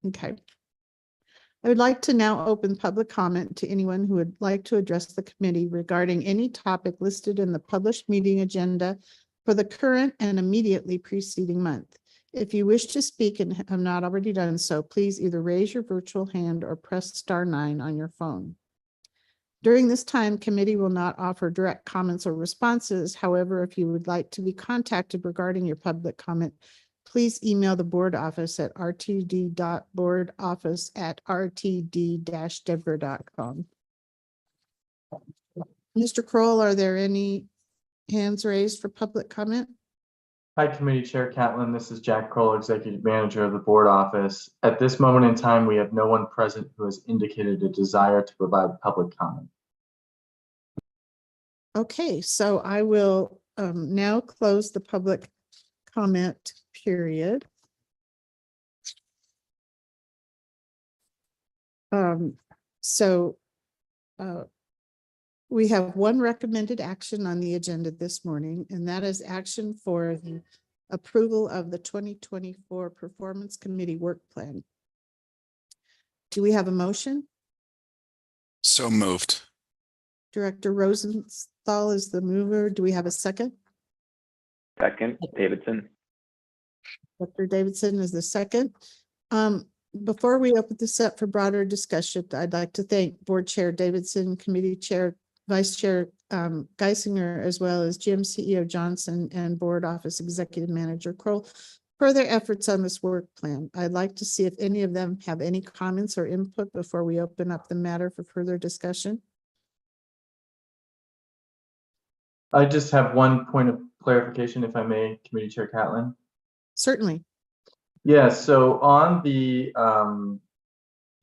Okay. I would like to now open public comment to anyone who would like to address the committee regarding any topic listed in the published meeting agenda for the current and immediately preceding month. If you wish to speak and have not already done so, please either raise your virtual hand or press *9 on your phone. During this time, committee will not offer direct comments or responses. However, if you would like to be contacted regarding your public comment, please email the board office at rtd.boardoffice@rtd-denver.com. Mr. Kroll, are there any hands raised for public comment? Hi, Committee Chair Catlin. This is Jack Kroll, Executive Manager of the Board Office. At this moment in time, we have no one present who has indicated a desire to provide public comment. Okay, so I will now close the public comment period. We have one recommended action on the agenda this morning, and that is action for the approval of the 2024 Performance Committee Work Plan. Do we have a motion? So moved. Director Rosenthal is the mover. Do we have a second? Second, Davidson. Dr. Davidson is the second. Before we open this up for broader discussion, I'd like to thank Board Chair Davidson, Committee Chair, Vice Chair Geisinger, as well as GM CEO Johnson and Board Office Executive Manager Kroll for their efforts on this work plan. I'd like to see if any of them have any comments or input before we open up the matter for further discussion. I just have one point of clarification, if I may, Committee Chair Catlin. Certainly. Yeah, so on the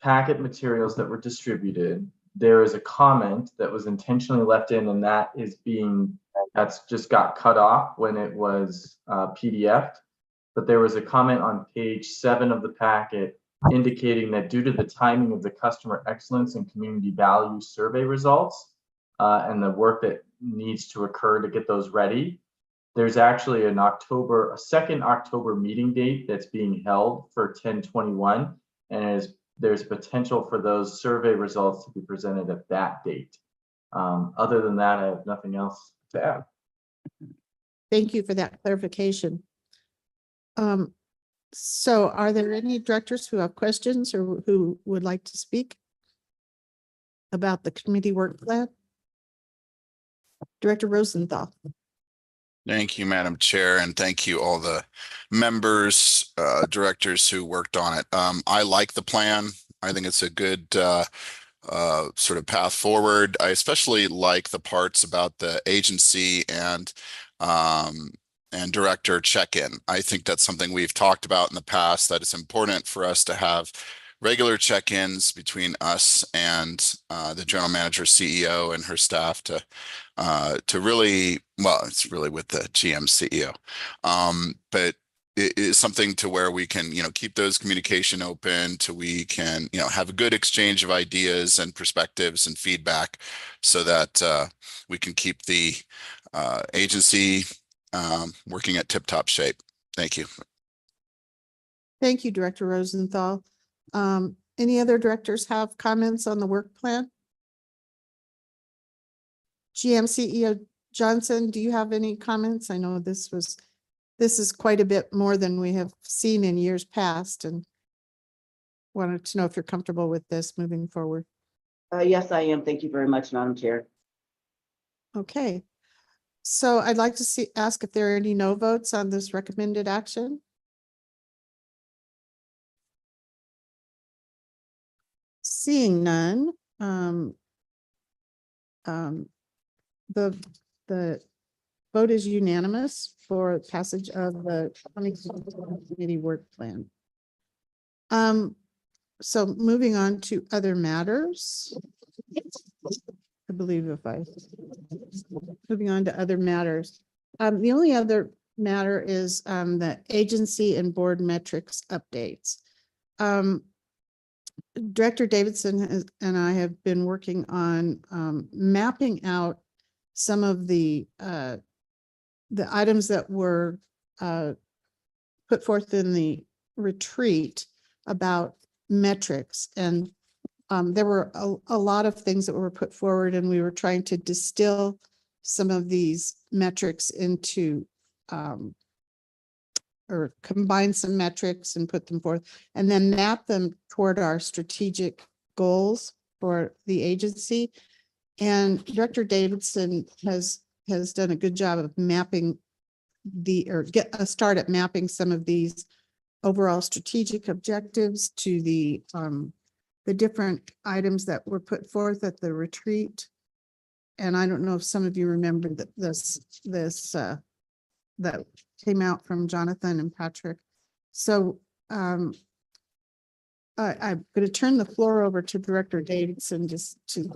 packet materials that were distributed, there is a comment that was intentionally left in, and that's just got cut off when it was PDF'd. But there was a comment on page 7 of the packet indicating that due to the timing of the customer excellence and community value survey results and the work that needs to occur to get those ready, there's actually a second October meeting date that's being held for 10/21, and there's potential for those survey results to be presented at that date. Other than that, I have nothing else to add. Thank you for that clarification. So are there any directors who have questions or who would like to speak about the committee work plan? Director Rosenthal. Thank you, Madam Chair, and thank you all the members, directors who worked on it. I like the plan. I think it's a good sort of path forward. I especially like the parts about the agency and director check-in. I think that's something we've talked about in the past, that it's important for us to have regular check-ins between us and the general manager, CEO, and her staff to really, well, it's really with the GM CEO, but it is something to where we can, keep those communication open, to we can, have a good exchange of ideas and perspectives and feedback, so that we can keep the agency working at tip-top shape. Thank you. Thank you, Director Rosenthal. Any other directors have comments on the work plan? GM CEO Johnson, do you have any comments? I know this is quite a bit more than we have seen in years past, and wanted to know if you're comfortable with this moving forward. Yes, I am. Thank you very much, Madam Chair. Okay. So I'd like to ask if there are any no votes on this recommended action. Seeing none, the vote is unanimous for passage of the committee work plan. So moving on to other matters. I believe moving on to other matters. The only other matter is the agency and board metrics updates. Director Davidson and I have been working on mapping out some of the items that were put forth in the retreat about metrics. And there were a lot of things that were put forward, and we were trying to distill some of these metrics into or combine some metrics and put them forth, and then map them toward our strategic goals for the agency. And Director Davidson has done a good job of mapping get a start at mapping some of these overall strategic objectives to the different items that were put forth at the retreat. And I don't know if some of you remember that that came out from Jonathan and Patrick. So I'm going to turn the floor over to Director Davidson just to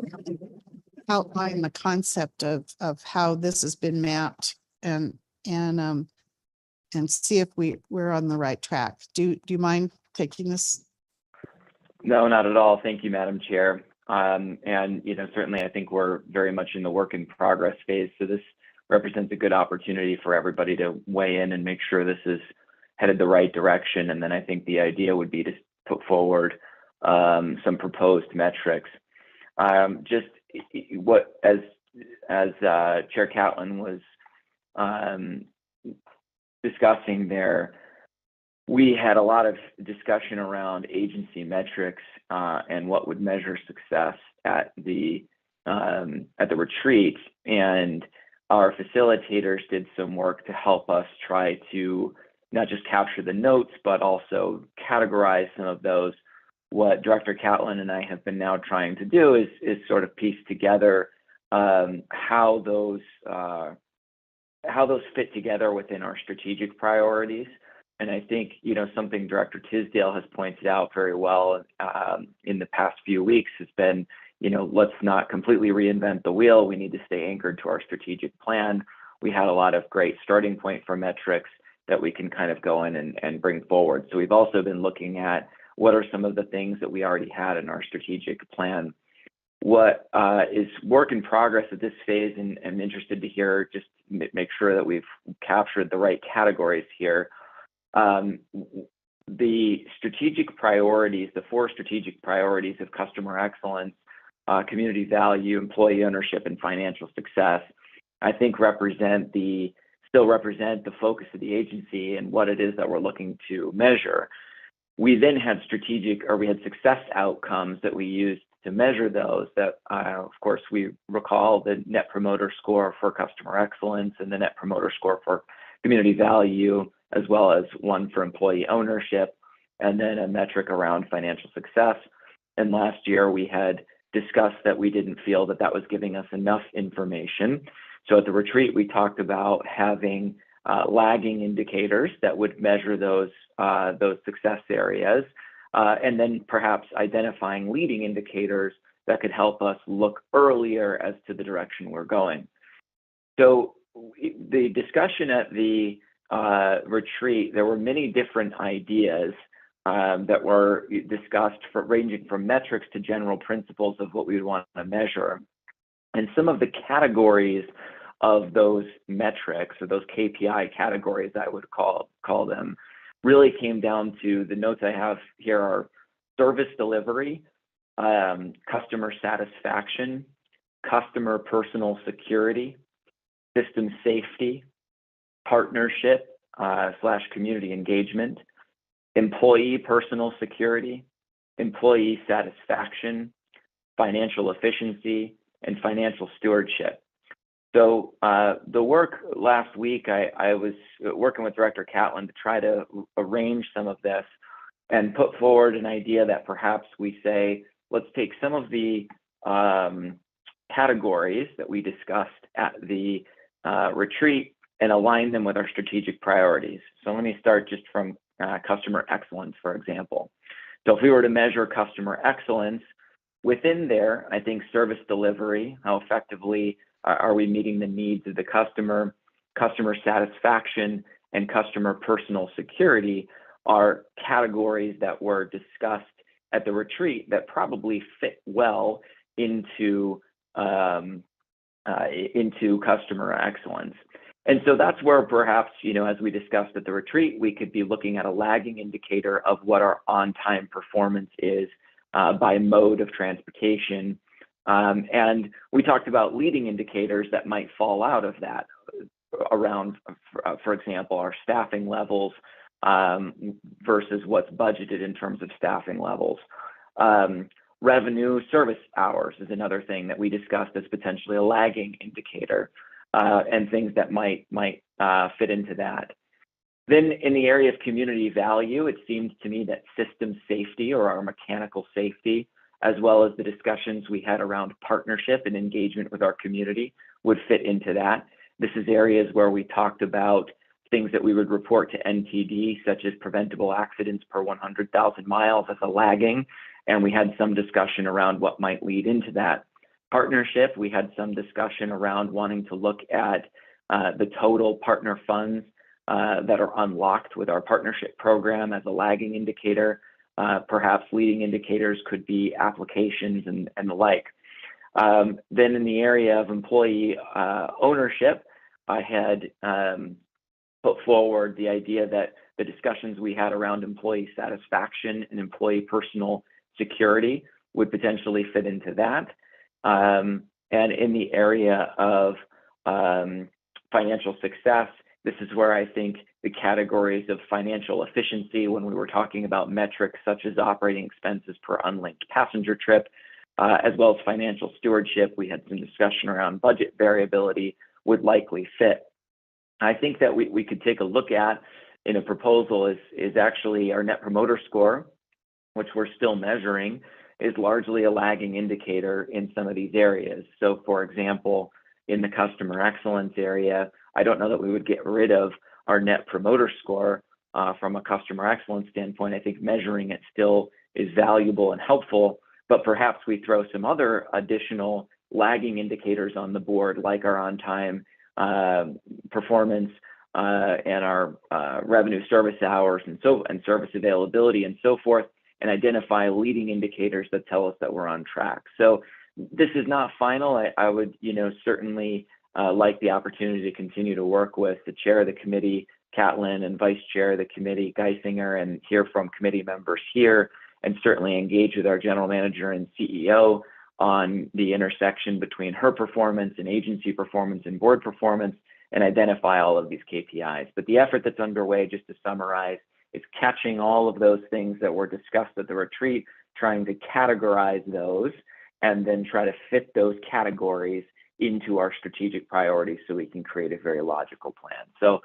outline the concept of how this has been mapped and see if we're on the right track. Do you mind taking this? No, not at all. Thank you, Madam Chair. And, certainly I think we're very much in the work in progress phase. So this represents a good opportunity for everybody to weigh in and make sure this is headed the right direction. And then I think the idea would be to put forward some proposed metrics. Just what, as Chair Catlin was discussing there, we had a lot of discussion around agency metrics and what would measure success at the retreat, and our facilitators did some work to help us try to not just capture the notes, but also categorize some of those. What Director Catlin and I have been now trying to do is sort of piece together how those fit together within our strategic priorities. And I think, something Director Tisdale has pointed out very well in the past few weeks has been, let's not completely reinvent the wheel. We need to stay anchored to our strategic plan. We had a lot of great starting point for metrics that we can kind of go in and bring forward. So we've also been looking at what are some of the things that we already had in our strategic plan. What is work in progress at this phase, and I'm interested to hear, just make sure that we've captured the right categories here. The strategic priorities, the 4 strategic priorities of customer excellence, community value, employee ownership, and financial success, I think still represent the focus of the agency and what it is that we're looking to measure. We then had success outcomes that we used to measure those that, of course, we recall the Net Promoter Score for customer excellence and the Net Promoter Score for community value, as well as one for employee ownership, and then a metric around financial success. And last year we had discussed that we didn't feel that that was giving us enough information. So at the retreat, we talked about having lagging indicators that would measure those success areas, and then perhaps identifying leading indicators that could help us look earlier as to the direction we're going. So the discussion at the retreat, there were many different ideas that were discussed, ranging from metrics to general principles of what we would want to measure. And some of the categories of those metrics, or those KPI categories, I would call them, really came down to the notes I have here are service delivery, customer satisfaction, customer personal security, system safety, partnership / community engagement, employee personal security, employee satisfaction, financial efficiency, and financial stewardship. So the work last week, I was working with Director Catlin to try to arrange some of this and put forward an idea that perhaps we say, let's take some of the categories that we discussed at the retreat and align them with our strategic priorities. So let me start just from customer excellence, for example. So if we were to measure customer excellence, within there, I think service delivery, how effectively are we meeting the needs of the customer, customer satisfaction, and customer personal security are categories that were discussed at the retreat that probably fit well into customer excellence. And so that's where perhaps, as we discussed at the retreat, we could be looking at a lagging indicator of what our on-time performance is by mode of transportation. And we talked about leading indicators that might fall out of that around, for example, our staffing levels versus what's budgeted in terms of staffing levels. Revenue service hours is another thing that we discussed as potentially a lagging indicator, and things that might fit into that. Then in the area of community value, it seems to me that system safety or our mechanical safety, as well as the discussions we had around partnership and engagement with our community, would fit into that. This is areas where we talked about things that we would report to NTD, such as preventable accidents per 100,000 miles as a lagging. And we had some discussion around what might lead into that. Partnership, we had some discussion around wanting to look at the total partner funds that are unlocked with our partnership program as a lagging indicator. Perhaps leading indicators could be applications and the like. Then in the area of employee ownership, I had put forward the idea that the discussions we had around employee satisfaction and employee personal security would potentially fit into that. And in the area of financial success, this is where I think the categories of financial efficiency, when we were talking about metrics such as operating expenses per unlinked passenger trip, as well as financial stewardship, we had some discussion around budget variability, would likely fit. I think that we could take a look at in a proposal is actually our Net Promoter Score, which we're still measuring, is largely a lagging indicator in some of these areas. So for example, in the customer excellence area, I don't know that we would get rid of our Net Promoter Score from a customer excellence standpoint. I think measuring it still is valuable and helpful, but perhaps we throw some other additional lagging indicators on the board, like our on-time performance and our revenue service hours and service availability and so forth, and identify leading indicators that tell us that we're on track. So this is not final. I would, certainly like the opportunity to continue to work with the chair of the committee, Catlin, and vice chair of the committee, Geisinger, and hear from committee members here, and certainly engage with our general manager and CEO on the intersection between her performance and agency performance and board performance, and identify all of these KPIs. But the effort that's underway, just to summarize, is catching all of those things that were discussed at the retreat, trying to categorize those, and then try to fit those categories into our strategic priorities so we can create a very logical plan. So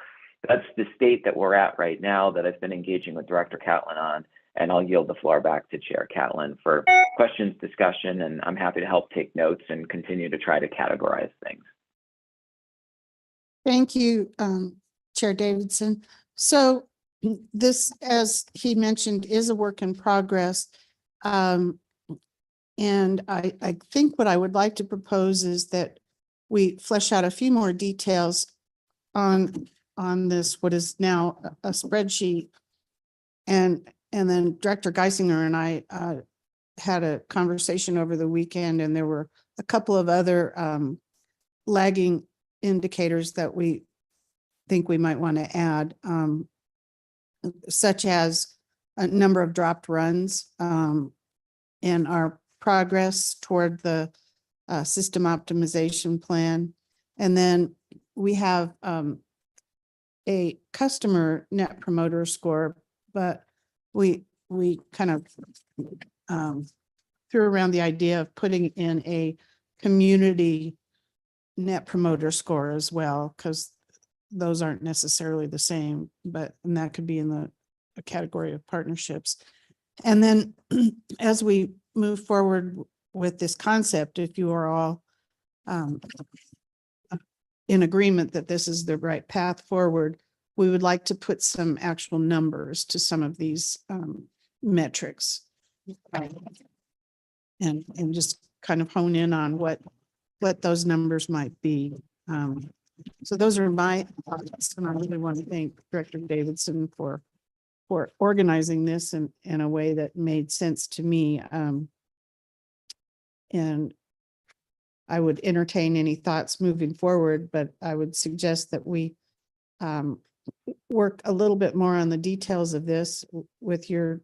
that's the state that we're at right now that I've been engaging with Director Catlin on, and I'll yield the floor back to Chair Catlin for questions, discussion, and I'm happy to help take notes and continue to try to categorize things. Thank you, Chair Davidson. So this, as he mentioned, is a work in progress. And I think what I would like to propose is that we flesh out a few more details on this, what is now a spreadsheet. And then Director Geisinger and I had a conversation over the weekend, and there were a couple of other lagging indicators that we think we might want to add, such as a number of dropped runs and our progress toward the system optimization plan. And then we have a customer Net Promoter Score, but we kind of threw around the idea of putting in a community Net Promoter Score as well, because those aren't necessarily the same, and that could be in the category of partnerships. And then as we move forward with this concept, if you are all in agreement that this is the right path forward, we would like to put some actual numbers to some of these metrics, and just kind of hone in on what those numbers might be. So those are my thoughts, and I really want to thank Director Davidson for organizing this in a way that made sense to me. And I would entertain any thoughts moving forward, but I would suggest that we work a little bit more on the details of this with your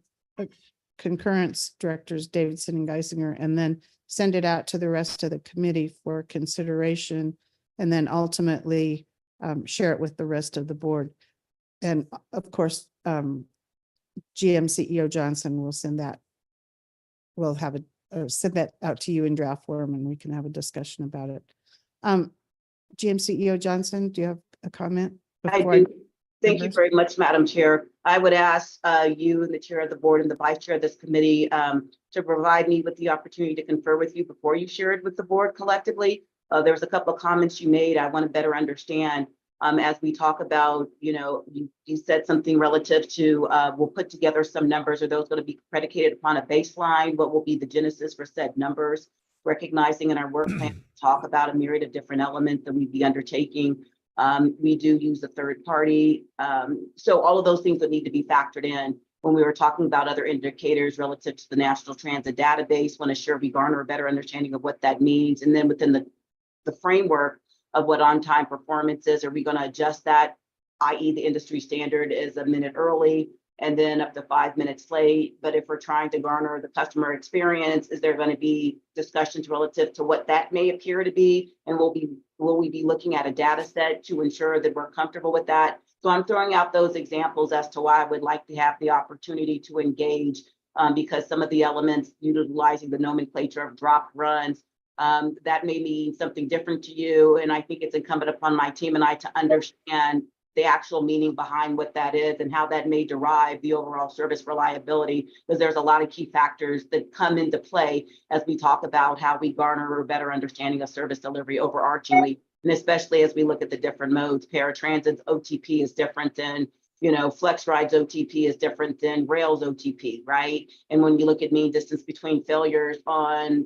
concurrence directors, Davidson and Geisinger, and then send it out to the rest of the committee for consideration, and then ultimately share it with the rest of the board. And of course, GM CEO Johnson will send that. We'll have send that out to you in draft form, and we can have a discussion about it. GM CEO Johnson, do you have a comment? I do. Thank you very much, Madam Chair. I would ask you and the chair of the board and the vice chair of this committee to provide me with the opportunity to confer with you before you share it with the board collectively. There was a couple of comments you made. I want to better understand as we talk about, you said something relative to we'll put together some numbers. Are those going to be predicated upon a baseline? What will be the genesis for said numbers? Recognizing in our work plan, talk about a myriad of different elements that we'd be undertaking. We do use a third party. So all of those things that need to be factored in when we were talking about other indicators relative to the National Transit Database. Want to ensure we garner a better understanding of what that means. And then within the framework of what on-time performance is, are we going to adjust that, i.e. the industry standard is a minute early and then up to 5 minutes late? But if we're trying to garner the customer experience, is there going to be discussions relative to what that may appear to be? And will we be looking at a data set to ensure that we're comfortable with that? So I'm throwing out those examples as to why I would like to have the opportunity to engage because some of the elements utilizing the nomenclature of drop runs, that may mean something different to you. And I think it's incumbent upon my team and I to understand the actual meaning behind what that is and how that may derive the overall service reliability, because there's a lot of key factors that come into play as we talk about how we garner a better understanding of service delivery overarchingly. And especially as we look at the different modes, paratransit's OTP is different than, FlexRide's OTP is different than rail's OTP, right? And when you look at mean distance between failures on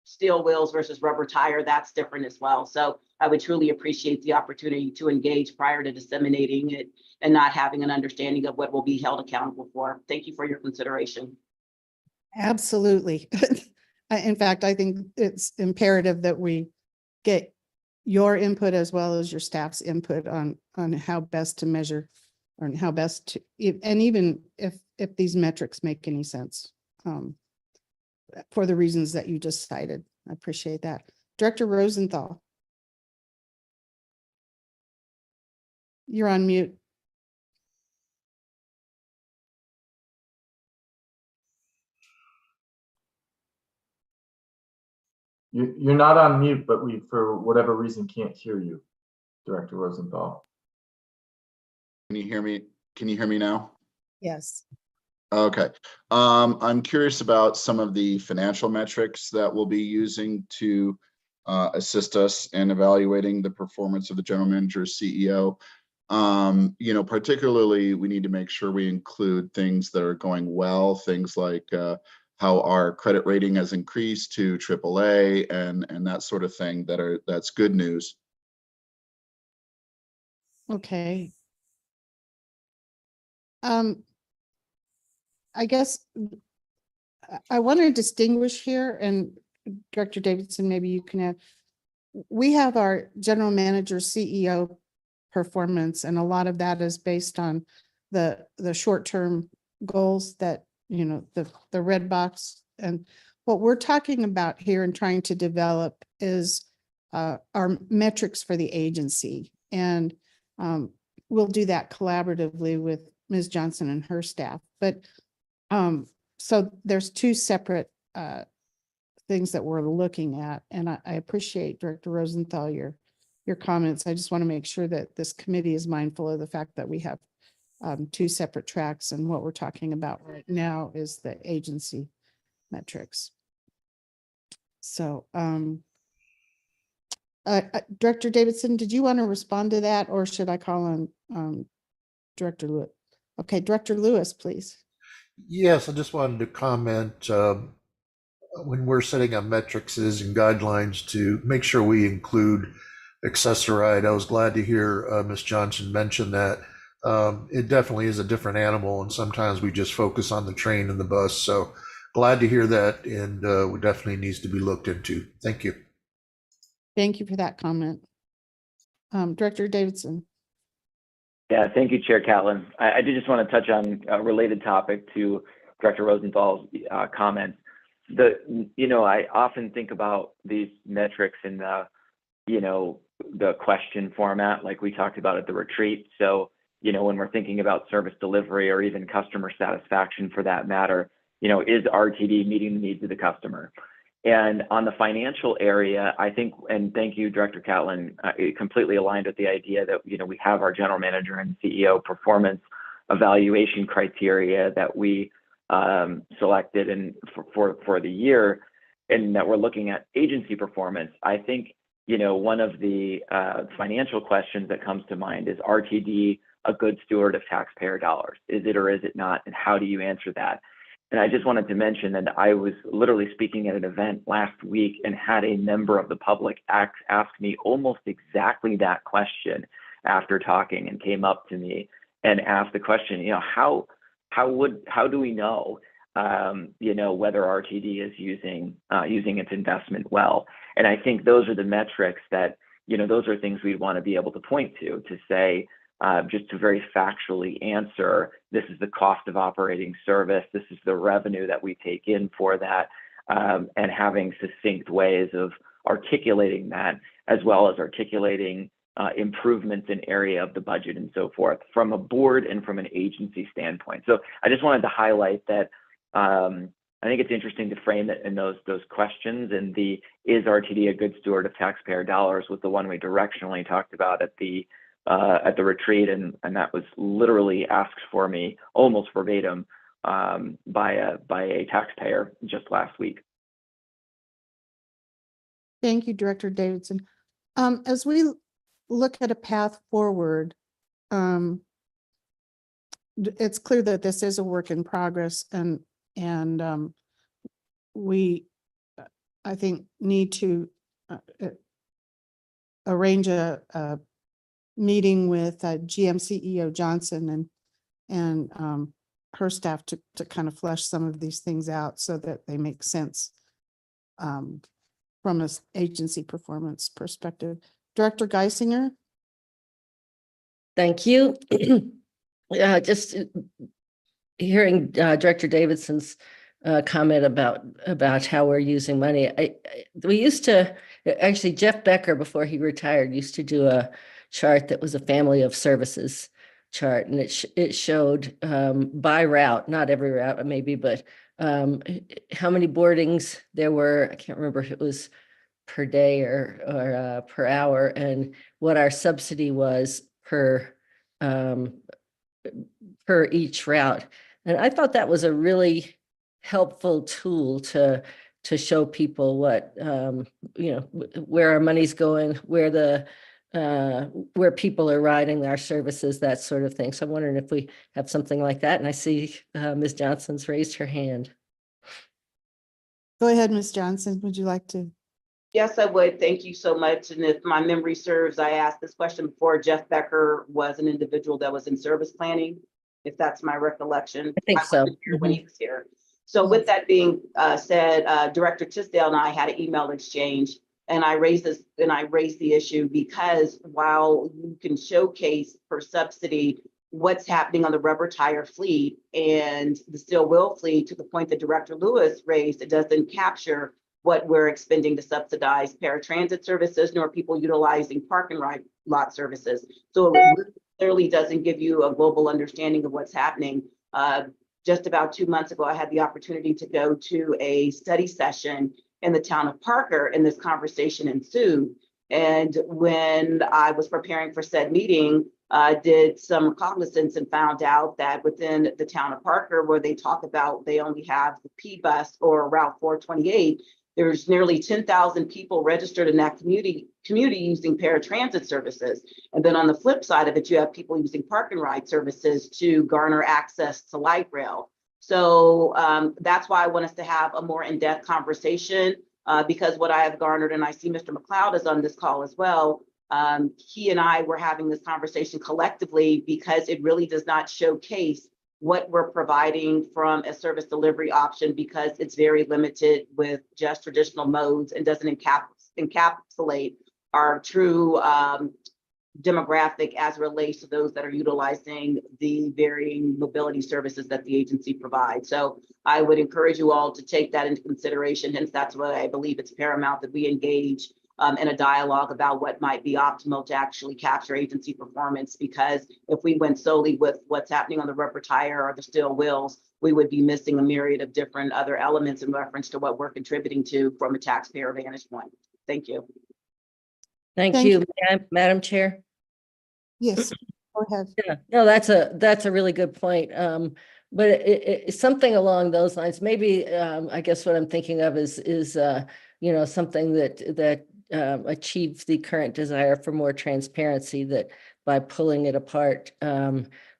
steel wheels versus rubber tire, that's different as well. So I would truly appreciate the opportunity to engage prior to disseminating it and not having an understanding of what will be held accountable for. Thank you for your consideration. Absolutely. In fact, I think it's imperative that we get your input as well as your staff's input on how best to measure or how best to, and even if these metrics make any sense. For the reasons that you just cited. I appreciate that. Director Rosenthal. You're on mute. You're not on mute, but we, for whatever reason, can't hear you, Director Rosenthal. Can you hear me? Can you hear me now? Yes. Okay. I'm curious about some of the financial metrics that we'll be using to assist us in evaluating the performance of the general manager, CEO. Particularly, we need to make sure we include things that are going well, things like how our credit rating has increased to AAA and that sort of thing. That's good news. Okay. I guess I want to distinguish here, and Director Davidson, maybe you can add. We have our general manager CEO performance, and a lot of that is based on the short-term goals that, the red box. And what we're talking about here and trying to develop is our metrics for the agency. And we'll do that collaboratively with Ms. Johnson and her staff. But so there's two separate things that we're looking at. And I appreciate, Director Rosenthal, your comments. I just want to make sure that this committee is mindful of the fact that we have two separate tracks, and what we're talking about right now is the agency metrics. So Director Davidson, did you want to respond to that, or should I call on Director Lewis? Okay, Director Lewis, please. Yes, I just wanted to comment when we're setting up metrics and guidelines to make sure we include Access-a-Ride. I was glad to hear Ms. Johnson mention that. It definitely is a different animal, and sometimes we just focus on the train and the bus. So glad to hear that, and it definitely needs to be looked into. Thank you. Thank you for that comment. Director Davidson. Yeah, thank you, Chair Catlin. I did just want to touch on a related topic to Director Rosenthal's comments. I often think about these metrics in the question format, like we talked about at the retreat. So, when we're thinking about service delivery or even customer satisfaction for that matter, is RTD meeting the needs of the customer? And on the financial area, I think, and thank you, Director Catlin, completely aligned with the idea that, we have our general manager and CEO performance evaluation criteria that we selected and for the year, and that we're looking at agency performance. I think, one of the financial questions that comes to mind is RTD a good steward of taxpayer dollars? Is it or is it not? And how do you answer that? And I just wanted to mention that I was literally speaking at an event last week and had a member of the public ask me almost exactly that question after talking, and came up to me and asked the question, how do we know, whether RTD is using its investment well? And I think those are the metrics that, those are things we'd want to be able to point to say, just to very factually answer, this is the cost of operating service, this is the revenue that we take in for that, and having succinct ways of articulating that, as well as articulating improvements in area of the budget and so forth from a board and from an agency standpoint. So I just wanted to highlight that I think it's interesting to frame it in those questions, and is RTD a good steward of taxpayer dollars was the one we directionally talked about at the retreat, and that was literally asked for me almost verbatim by a taxpayer just last week. Thank you, Director Davidson. As we look at a path forward, it's clear that this is a work in progress, and we, I think, need to arrange a meeting with GM CEO Johnson and her staff to kind of flesh some of these things out so that they make sense from an agency performance perspective. Director Geisinger. Thank you. Just hearing Director Davidson's comment about how we're using money. We used to, actually, Jeff Becker, before he retired, used to do a chart that was a family of services chart, and it showed by route, not every route maybe, but how many boardings there were. I can't remember if it was per day or per hour, and what our subsidy was per each route. And I thought that was a really helpful tool to show people what where our money's going, where people are riding our services, that sort of thing. So I'm wondering if we have something like that. And I see Ms. Johnson's raised her hand. Go ahead, Ms. Johnson. Would you like to? Yes, I would. Thank you so much. And if my memory serves, I asked this question before. Jeff Becker was an individual that was in service planning, if that's my recollection. I think so. When he was here. So with that being said, Director Tisdale and I had an email exchange, and I raised the issue because while you can showcase per subsidy what's happening on the rubber tire fleet and the steel wheel fleet, to the point that Director Lewis raised, it doesn't capture what we're expending to subsidize paratransit services, nor people utilizing park and ride lot services. So it clearly doesn't give you a global understanding of what's happening. Just about 2 months ago, I had the opportunity to go to a study session in the town of Parker, and this conversation ensued. And when I was preparing for said meeting, I did some reconnaissance and found out that within the town of Parker, where they talk about they only have the P bus or Route 428, there's nearly 10,000 people registered in that community using paratransit services. And then on the flip side of it, you have people using park and ride services to garner access to light rail. So that's why I want us to have a more in-depth conversation, because what I have garnered, and I see Mr. McLeod is on this call as well, he and I were having this conversation collectively because it really does not showcase what we're providing from a service delivery option, because it's very limited with just traditional modes and doesn't encapsulate our true demographic as it relates to those that are utilizing the varying mobility services that the agency provides. So I would encourage you all to take that into consideration. Hence, that's why I believe it's paramount that we engage in a dialogue about what might be optimal to actually capture agency performance. Because if we went solely with what's happening on the rubber tire or the steel wheels, we would be missing a myriad of different other elements in reference to what we're contributing to from a taxpayer vantage point. Thank you. Thank Thank you, Madam Chair. Yes, go ahead. Yeah, no, that's a really good point. But it's something along those lines. Maybe I guess what I'm thinking of is you know, something that achieves the current desire for more transparency, that by pulling it apart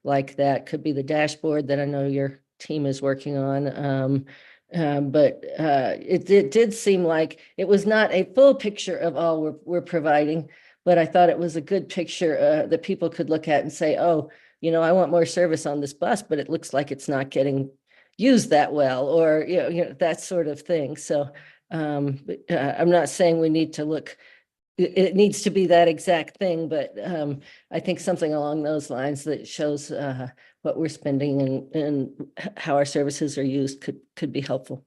like that could be the dashboard that I know your team is working on. But it did seem like it was not a full picture of all we're providing, but I thought it was a good picture that people could look at and say, oh, you know, I want more service on this bus, but it looks like it's not getting used that well, or, you know, that sort of thing. So I'm not saying we need to look, it needs to be that exact thing, but I think something along those lines that shows what we're spending and how our services are used could be helpful.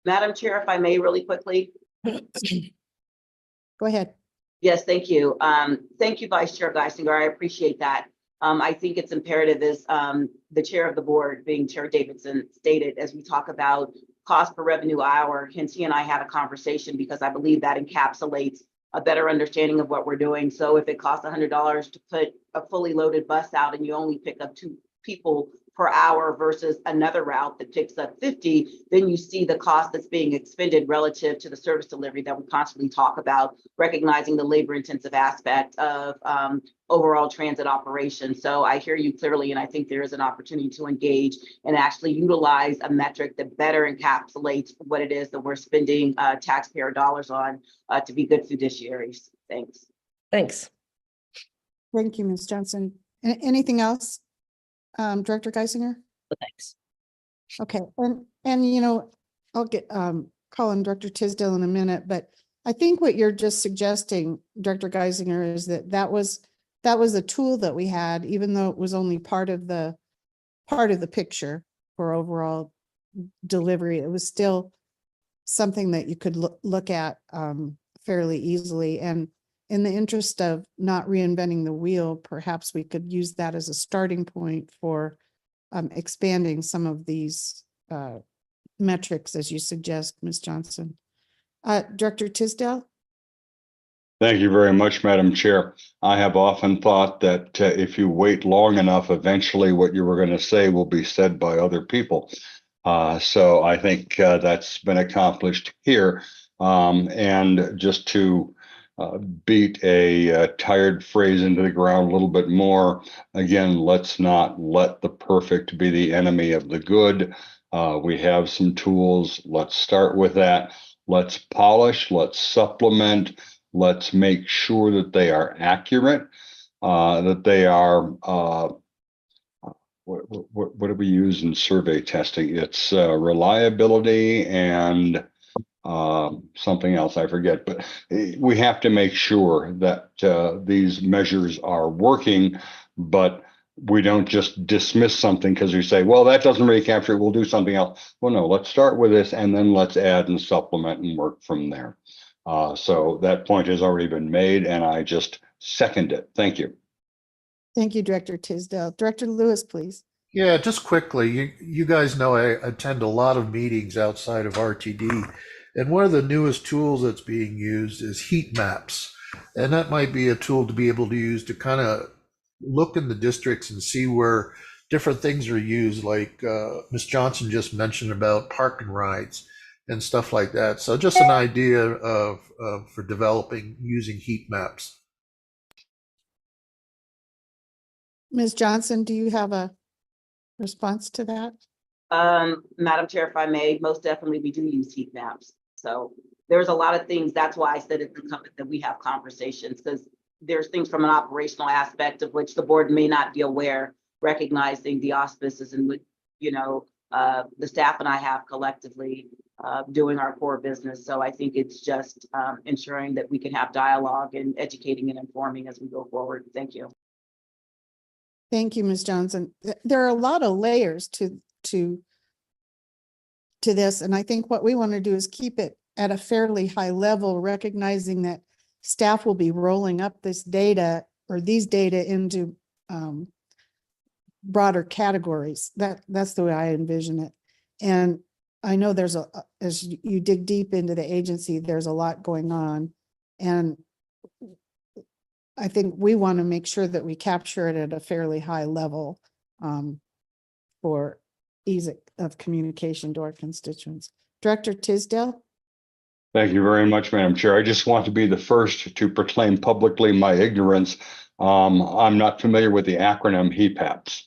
Madam Chair, if I may, really quickly. Go ahead. Yes, thank you. Thank you, Vice Chair Geisinger. I appreciate that. I think it's imperative, as the chair of the board, being Chair Davidson, stated, as we talk about cost per revenue hour, he and I had a conversation because I believe that encapsulates a better understanding of what we're doing. So if it costs $100 to put a fully loaded bus out and you only pick up 2 people per hour versus another route that picks up 50, then you see the cost that's being expended relative to the service delivery that we constantly talk about, recognizing the labor intensive aspect of overall transit operations. So I hear you clearly, and I think there is an opportunity to engage and actually utilize a metric that better encapsulates what it is that we're spending taxpayer dollars on to be good fiduciaries. Thanks. Thanks. Thank you, Ms. Johnson. Anything else? Director Geisinger? Thanks. Okay, and you know, I'll get call on Director Tisdale in a minute, but I think what you're just suggesting, Director Geisinger, is that was a tool that we had, even though it was only part of the picture for overall delivery. It was still something that you could look at fairly easily. And in the interest of not reinventing the wheel, perhaps we could use that as a starting point for expanding some of these metrics, as you suggest, Ms. Johnson. Director Tisdale? Thank you very much, Madam Chair. I have often thought that if you wait long enough, eventually what you were going to say will be said by other people. So I think that's been accomplished here. And just to beat a tired phrase into the ground a little bit more, again, let's not let the perfect be the enemy of the good. We have some tools. Let's start with that. Let's polish, let's supplement, let's make sure that they are accurate, that they are, what do we use in survey testing? It's reliability and something else, I forget, but we have to make sure that these measures are working, but we don't just dismiss something because we say, well, that doesn't really capture it, we'll do something else. Well, no, let's start with this and then let's add and supplement and work from there. So that point has already been made and I just second it. Thank you. Thank you, Director Tisdale. Director Lewis, please. Yeah, just quickly, you guys know I attend a lot of meetings outside of RTD, and one of the newest tools that's being used is heat maps. And that might be a tool to be able to use to kind of look in the districts and see where different things are used, like Ms. Johnson just mentioned about park and rides and stuff like that. So just an idea of for developing using heat maps. Ms. Johnson, do you have a response to that? Madam Chair, if I may, most definitely we do use heat maps. So there's a lot of things. That's why I said it's incumbent that we have conversations, because there's things from an operational aspect of which the board may not be aware, recognizing the auspices and what, you know, the staff and I have collectively doing our core business. So I think it's just ensuring that we can have dialogue and educating and informing as we go forward. Thank you. Thank you, Ms. Johnson. There are a lot of layers to this, and I think what we want to do is keep it at a fairly high level, recognizing that staff will be rolling up this data or these data into broader categories. That's the way I envision it. And I know there's as you dig deep into the agency, there's a lot going on. And I think we want to make sure that we capture it at a fairly high level for ease of communication to our constituents. Director Tisdale? Thank you very much, Madam Chair. I just want to be the first to proclaim publicly my ignorance. I'm not familiar with the acronym HEPAPs.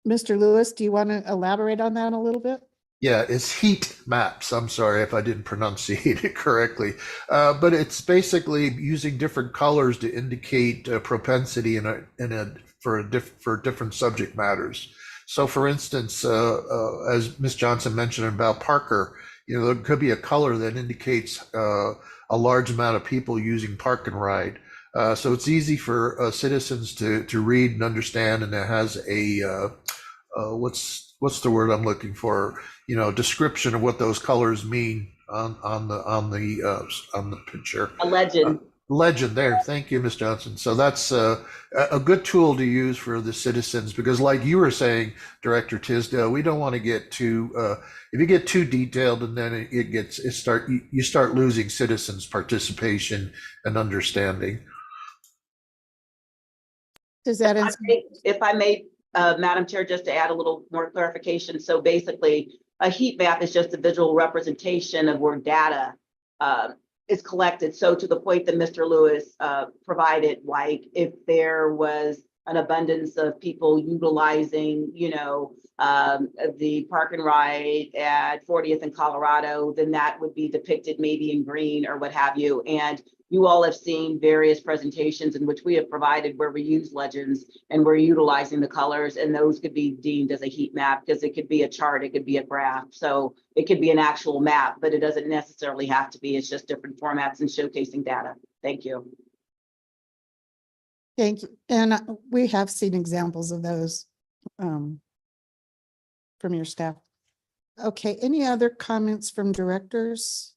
Mr. Lewis, do you want to elaborate on that a little bit? Yeah, it's heat maps. I'm sorry if I didn't pronunciate it correctly, but it's basically using different colors to indicate propensity for different subject matters. So, for instance, as Ms. Johnson mentioned about Parker, there could be a color that indicates a large amount of people using Park and Ride. So it's easy for citizens to read and understand, and it has a what's the word I'm looking for? Description of what those colors mean on the picture. A legend. Legend there. Thank you, Ms. Johnson. So that's a good tool to use for the citizens, because like you were saying, Director Tisdale, we don't want to get too, if you get too detailed, and then you start losing citizens' participation and understanding. Does that If I may, Madam Chair, just to add a little more clarification. So basically, a heat map is just a visual representation of where data is collected. So to the point that Mr. Lewis provided, like if there was an abundance of people utilizing, the Park and Ride at 40th and Colorado, then that would be depicted maybe in green or what have you. And you all have seen various presentations in which we have provided where we use legends and we're utilizing the colors, and those could be deemed as a heat map because it could be a chart, it could be a graph. So it could be an actual map, but it doesn't necessarily have to be. It's just different formats and showcasing data. Thank you. Thank you. And we have seen examples of those from your staff. Okay, any other comments from directors?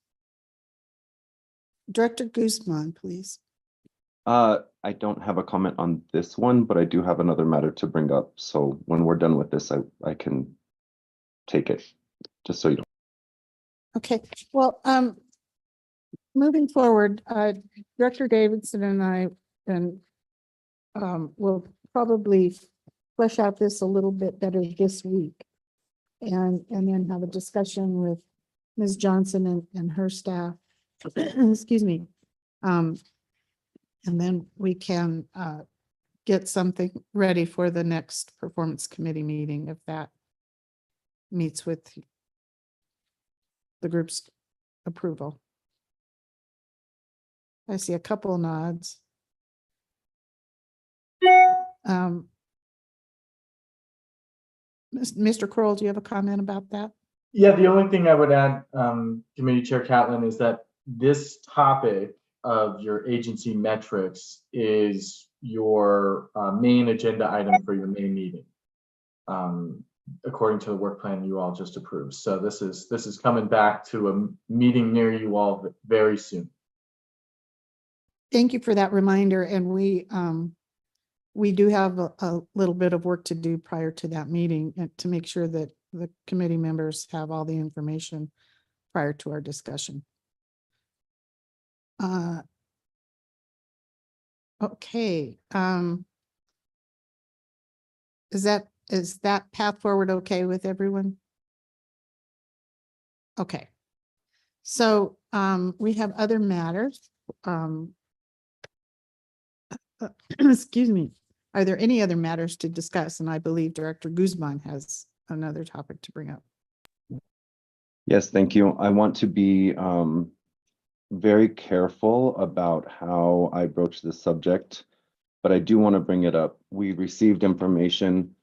Director Guzman, please. I don't have a comment on this one, but I do have another matter to bring up. So when we're done with this, I can take it, just so you don't. Okay, well, moving forward, Director Davidson and I will probably flesh out this a little bit better this week, and then have a discussion with Ms. Johnson and her staff. Excuse me. And then we can get something ready for the next performance committee meeting if that meets with the group's approval. I see a couple nods. Mr. Kroll, do you have a comment about that? Yeah, the only thing I would add, Committee Chair Catlin, is that this topic of your agency metrics is your main agenda item for your main meeting, according to the work plan you all just approved. So this is coming back to a meeting near you all very soon. Thank you for that reminder. And we do have a little bit of work to do prior to that meeting and to make sure that the committee members have all the information prior to our discussion. Okay. Is that path forward okay with everyone? Okay. So we have other matters. Excuse me. Are there any other matters to discuss? And I believe Director Guzman has another topic to bring up. Yes, thank you. I want to be very careful about how I broach this subject, but I do want to bring it up. We received information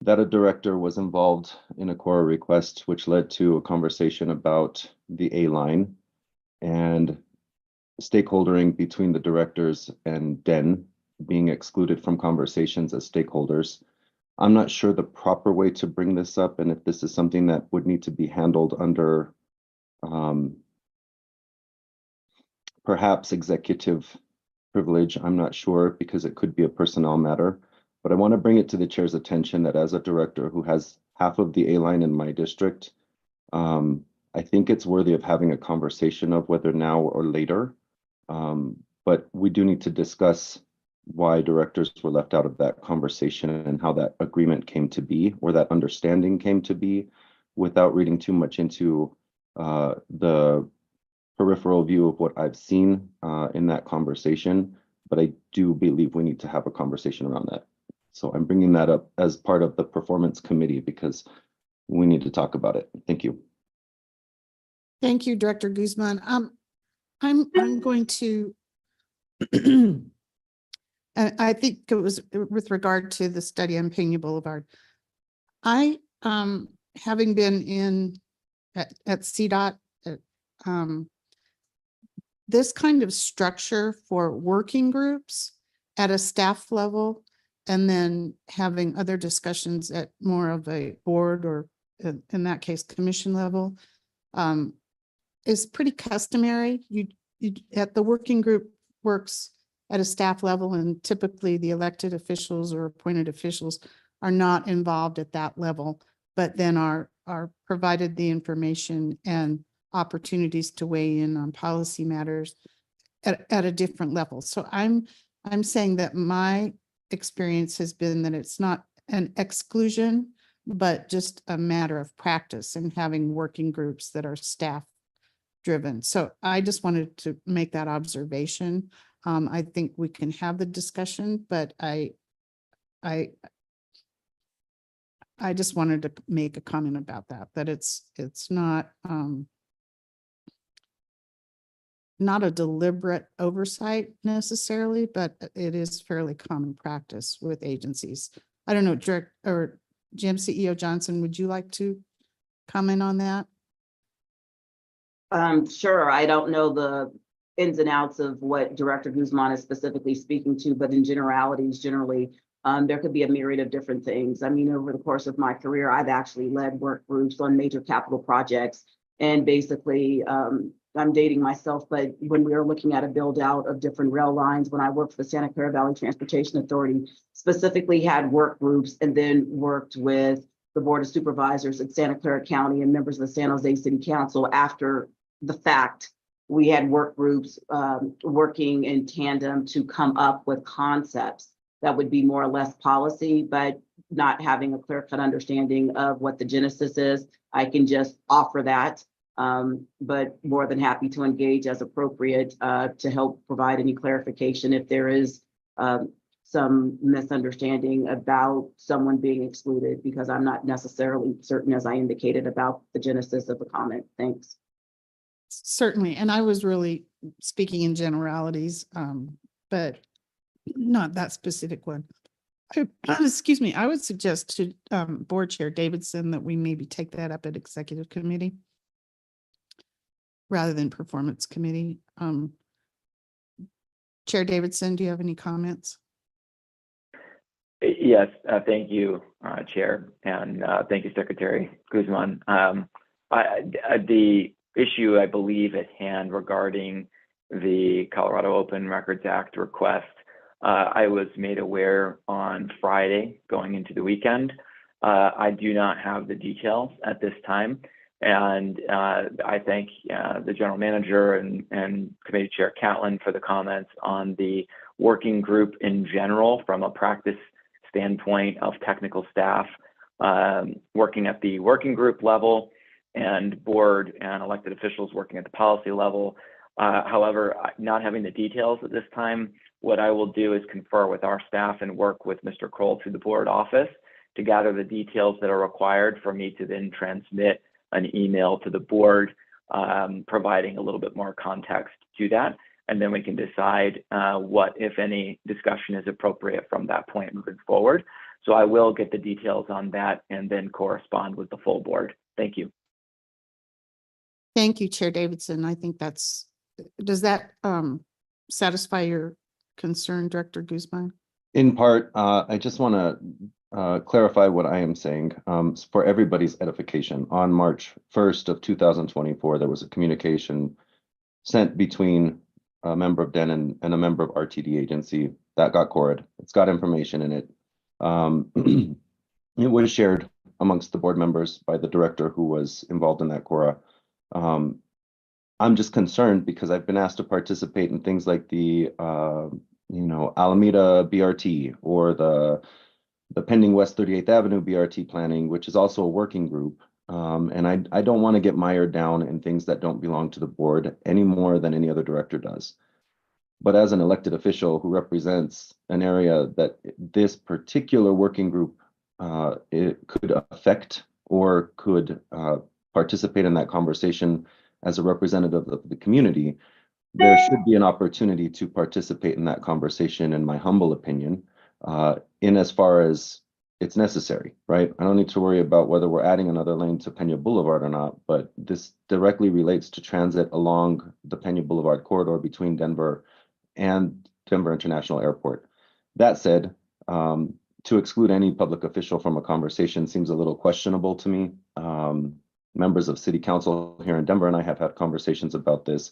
that a director was involved in a Quora request, which led to a conversation about the A line and stakeholdering between the directors and DEN being excluded from conversations as stakeholders. I'm not sure the proper way to bring this up and if this is something that would need to be handled under perhaps executive privilege. I'm not sure because it could be a personnel matter, but I want to bring it to the chair's attention that as a director who has half of the A line in my district, I think it's worthy of having a conversation of whether now or later. But we do need to discuss why directors were left out of that conversation and how that agreement came to be, or that understanding came to be, without reading too much into the peripheral view of what I've seen in that conversation. But I do believe we need to have a conversation around that. So I'm bringing that up as part of the performance committee because we need to talk about it. Thank you. Thank you, Director Guzman. I'm going to, I think it was with regard to the study on Pena Boulevard. I, having been at CDOT, this kind of structure for working groups at a staff level, and then having other discussions at more of a board or in that case, commission level, is pretty customary. You at the working group works at a staff level, and typically the elected officials or appointed officials are not involved at that level, but then are provided the information and opportunities to weigh in on policy matters at a different level. So I'm saying that my experience has been that it's not an exclusion, but just a matter of practice and having working groups that are staff driven. So I just wanted to make that observation. I think we can have the discussion, but I just wanted to make a comment about that it's not not a deliberate oversight necessarily, but it is fairly common practice with agencies. I don't know, Direct or Jim, CEO Johnson, would you like to comment on that? Sure. I don't know the ins and outs of what Director Guzman is specifically speaking to, but in generalities, generally, there could be a myriad of different things. I mean, over the course of my career, I've actually led work groups on major capital projects. And basically, I'm dating myself, but when we were looking at a build out of different rail lines, when I worked for the Santa Clara Valley Transportation Authority, specifically had work groups and then worked with the Board of Supervisors at Santa Clara County and members of the San Jose City Council after the fact. We had work groups working in tandem to come up with concepts that would be more or less policy, but not having a clear-cut understanding of what the genesis is. I can just offer that, but more than happy to engage as appropriate to help provide any clarification if there is some misunderstanding about someone being excluded, because I'm not necessarily certain, as I indicated, about the genesis of the comment. Thanks. Certainly, and I was really speaking in generalities, but not that specific one. Excuse me, I would suggest to Board Chair Davidson that we maybe take that up at Executive Committee rather than Performance Committee. Chair Davidson, do you have any comments? Yes, thank you, Chair, and thank you, Secretary Guzman. The issue, I believe, at hand regarding the Colorado Open Records Act request, I was made aware on Friday going into the weekend. I do not have the details at this time, and I thank the General Manager and Committee Chair Catlin for the comments on the working group in general from a practice standpoint of technical staff working at the working group level and board and elected officials working at the policy level. However, not having the details at this time, what I will do is confer with our staff and work with Mr. Kroll through the board office to gather the details that are required for me to then transmit an email to the board, providing a little bit more context to that. And then we can decide what, if any, discussion is appropriate from that point moving forward. So I will get the details on that and then correspond with the full board. Thank you. Thank you, Chair Davidson. I think does that satisfy your concern, Director Guzman? In part, I just want to clarify what I am saying for everybody's edification. On March 1st of 2024, there was a communication sent between a member of Denon and a member of RTD agency that got CORA'd. It's got information in it. It was shared amongst the board members by the director who was involved in that CORA. I'm just concerned because I've been asked to participate in things like the Alameda BRT or the pending West 38th Avenue BRT planning, which is also a working group. And I don't want to get mired down in things that don't belong to the board any more than any other director does. But as an elected official who represents an area that this particular working group it could affect or could participate in that conversation as a representative of the community, there should be an opportunity to participate in that conversation, in my humble opinion, in as far as it's necessary, right? I don't need to worry about whether we're adding another lane to Pena Boulevard or not, but this directly relates to transit along the Pena Boulevard corridor between Denver and Denver International Airport. That said, to exclude any public official from a conversation seems a little questionable to me. Members of City Council here in Denver and I have had conversations about this.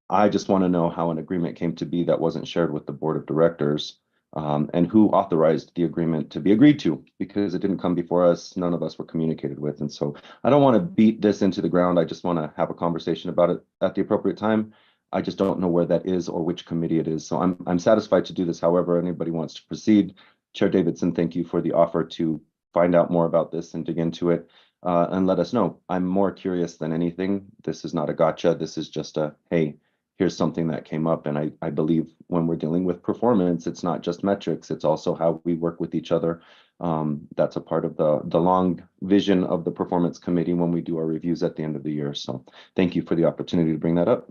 I just want to know how an agreement came to be that wasn't shared with the board of directors, and who authorized the agreement to be agreed to, because it didn't come before us. None of us were communicated with. And so I don't want to beat this into the ground. I just want to have a conversation about it at the appropriate time. I just don't know where that is or which committee it is. So I'm satisfied to do this however anybody wants to proceed. Chair Davidson, thank you for the offer to find out more about this and dig into it, and let us know. I'm more curious than anything. This is not a gotcha. This is just a, hey, here's something that came up. And I believe when we're dealing with performance, it's not just metrics, it's also how we work with each other. That's a part of the long vision of the performance committee when we do our reviews at the end of the year. So thank you for the opportunity to bring that up.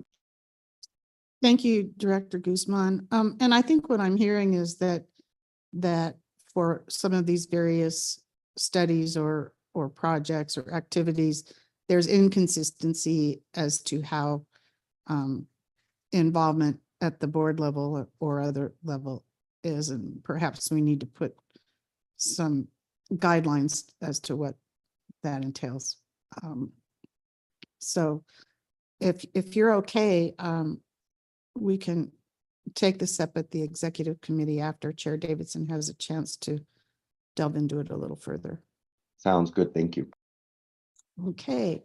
Thank you, Director Guzman. And I think what I'm hearing is that for some of these various studies or projects or activities, there's inconsistency as to how involvement at the board level or other level is, and perhaps we need to put some guidelines as to what that entails. So if you're okay, we can take this up at the executive committee after Chair Davidson has a chance to delve into it a little further. Sounds good. Thank you. Okay.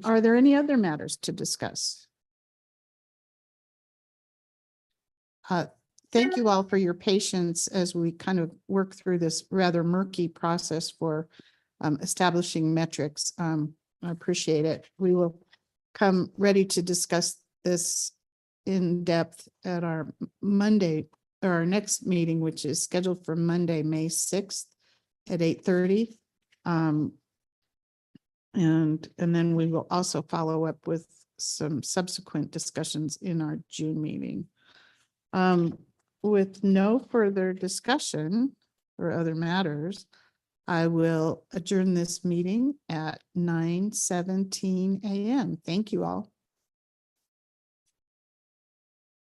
Are there any other matters to discuss? Thank you all for your patience as we kind of work through this rather murky process for establishing metrics. I appreciate it. We will come ready to discuss this in depth at our Monday, or our next meeting, which is scheduled for Monday, May 6th at 8:30. And then we will also follow up with some subsequent discussions in our June meeting. With no further discussion or other matters, I will adjourn this meeting at 9:17 a.m. Thank you all.